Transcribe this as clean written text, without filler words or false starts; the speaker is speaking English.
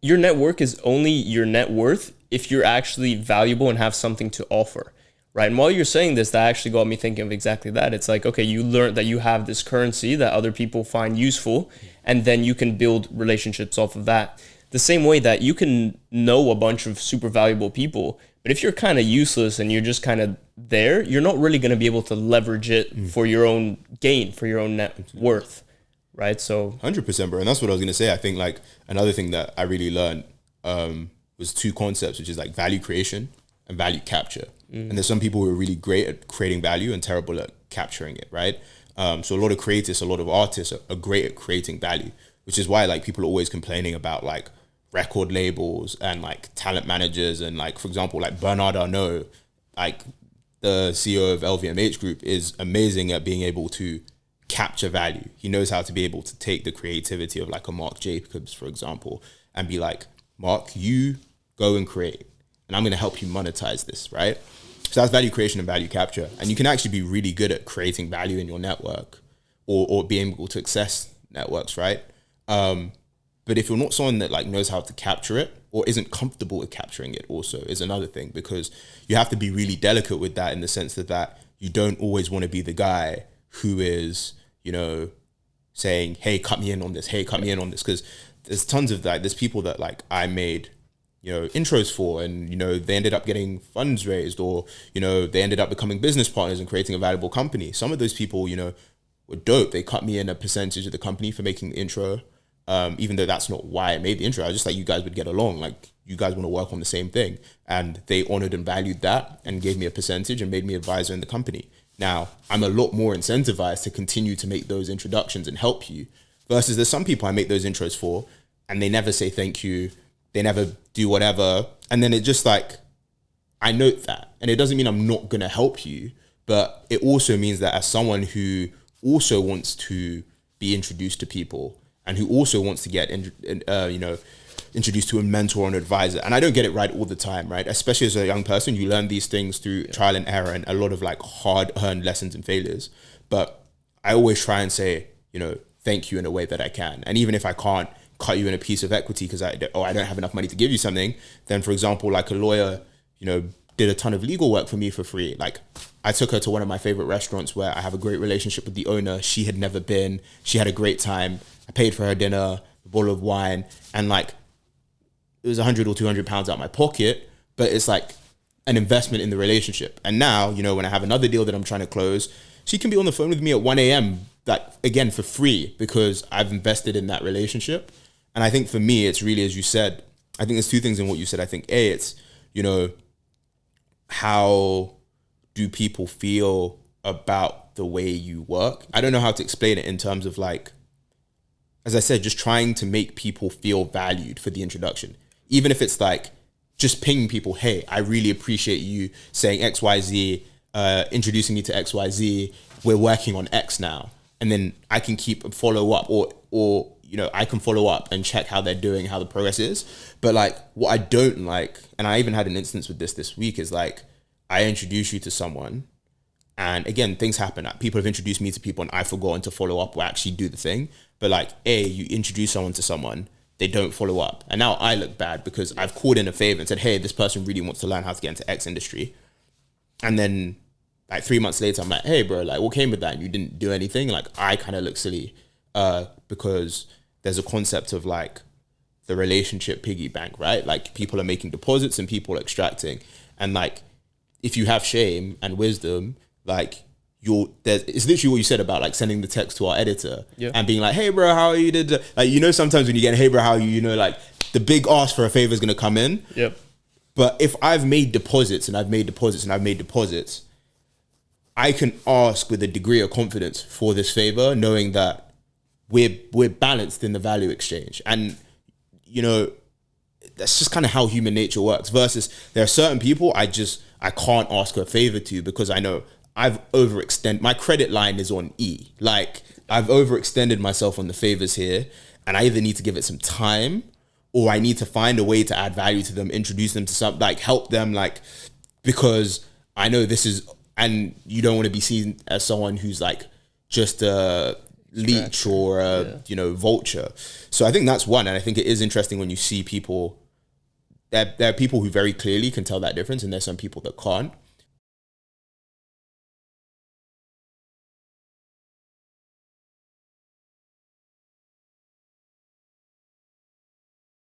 your network is only your net worth if you're actually valuable and have something to offer, right? And while you're saying this, that actually got me thinking of exactly that. It's like, okay, you learn that you have this currency that other people find useful, and then you can build relationships off of that. The same way that you can know a bunch of super valuable people, but if you're kind of useless and you're just kind of there, you're not really going to be able to leverage it for your own gain, for your own net worth, right? So 100%, bro. And that's what I was gonna say. I think like another thing that I really learned was two concepts, which is like value creation and value capture. And there's some people who are really great at creating value and terrible at capturing it, right? So a lot of creatives, a lot of artists are great at creating value, which is why like people are always complaining about like record labels and like talent managers. And like, for example, like Bernard Arnault, like the CEO of LVMH Group, is amazing at being able to capture value. He knows how to be able to take the creativity of like a Marc Jacobs, for example, and be like, Mark, you go and create, and I'm going to help you monetize this, right? So that's value creation and value capture. And you can actually be really good at creating value in your network, or being able to access networks, right? But if you're not someone that like knows how to capture it, or isn't comfortable with capturing it, also is another thing, because you have to be really delicate with that, in the sense that you don't always want to be the guy who is, you know, saying, hey, cut me in on this, hey, cut me in on this. Because there's tons of that. There's people that like I made, you know, intros for, and, you know, they ended up getting funds raised, or, you know, they ended up becoming business partners and creating a valuable company. Some of those people, you know, were dope. They cut me in a percentage of the company for making the intro. Even though that's not why I made the intro. I was just like, you guys would get along. Like, you guys want to work on the same thing. And they honored and valued that and gave me a percentage and made me advisor in the company. Now, I'm a lot more incentivized to continue to make those introductions and help you, versus there's some people I make those intros for and they never say thank you. They never do whatever. And then it just like, I note that. And it doesn't mean I'm not going to help you, but it also means that as someone who also wants to be introduced to people, and who also wants to get, you know, introduced to a mentor or an advisor. And I don't get it right all the time, right? Especially as a young person, you learn these things through trial and error and a lot of like hard-earned lessons and failures. But I always try and say, you know, thank you in a way that I can. And even if I can't cut you in a piece of equity because I don't have enough money to give you something, then for example, like a lawyer, you know, did a ton of legal work for me for free. Like, I took her to one of my favorite restaurants where I have a great relationship with the owner. She had never been. She had a great time. I paid for her dinner, a bottle of wine, and like, it was 100 or 200 pounds out of my pocket, but it's like an investment in the relationship. And now, you know, when I have another deal that I'm trying to close, she can be on the phone with me at 1 a.m. that again for free, because I've invested in that relationship. And I think for me, it's really, as you said, I think there's two things in what you said. I think A, it's, you know, how do people feel about the way you work? I don't know how to explain it in terms of like, as I said, just trying to make people feel valued for the introduction. Even if it's like just pinging people, hey, I really appreciate you saying XYZ, introducing me to XYZ, we're working on X now. And then I can keep a follow up, or you know, I can follow up and check how they're doing, how the progress is. But like, what I don't like, and I even had an instance with this week, is like, I introduce you to someone, and again, things happen. People have introduced me to people and I've forgotten to follow up or actually do the thing. But like, you introduce someone to someone, they don't follow up. And now I look bad because I've called in a favor and said, hey, this person really wants to learn how to get into X industry. And then like 3 months later, I'm like, hey bro, like what came with that? And you didn't do anything. Like, I kind of look silly because there's a concept of like the relationship piggy bank, right? Like, people are making deposits and people are extracting. And like, if you have shame and wisdom, like, it's literally what you said about like sending the text to our editor and being like, hey bro, how are you? Like, you know, sometimes when you get, hey bro, how are you? You know, like the big ask for a favor is going to come in. Yep. But if I've made deposits and I've made deposits and I've made deposits, I can ask with a degree of confidence for this favor, knowing that we're balanced in the value exchange. And, you know, that's just kind of how human nature works. Versus there are certain people I can't ask a favor to, because I know I've overextended. My credit line is on E. Like, I've overextended myself on the favors here, and I either need to give it some time, or I need to find a way to add value to them, introduce them to something, like help them, like, because I know this is, and you don't want to be seen as someone who's like just leech or a vulture. So I think that's one, and I think it is interesting when you see people. There are people who very clearly can tell that difference, and there's some people that can't.